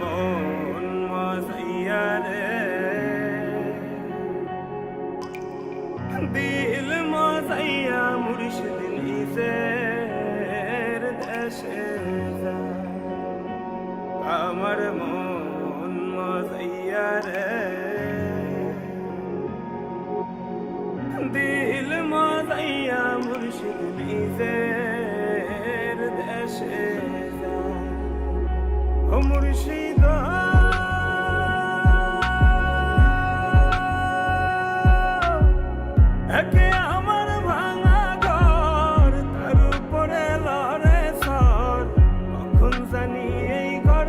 মন মজাইয়া রে, দিল মজাইয়া মুর্শিদ নিজের দেশে যায়। আমার মন মজাইয়া রে, দিল মজাইয়া মুর্শিদ নিজের দেশে যায়। ও মুর্শিদ একে আমার ভাঙা ঘর, তার উপরে লড়ে সর, কখন জানি এই ঘর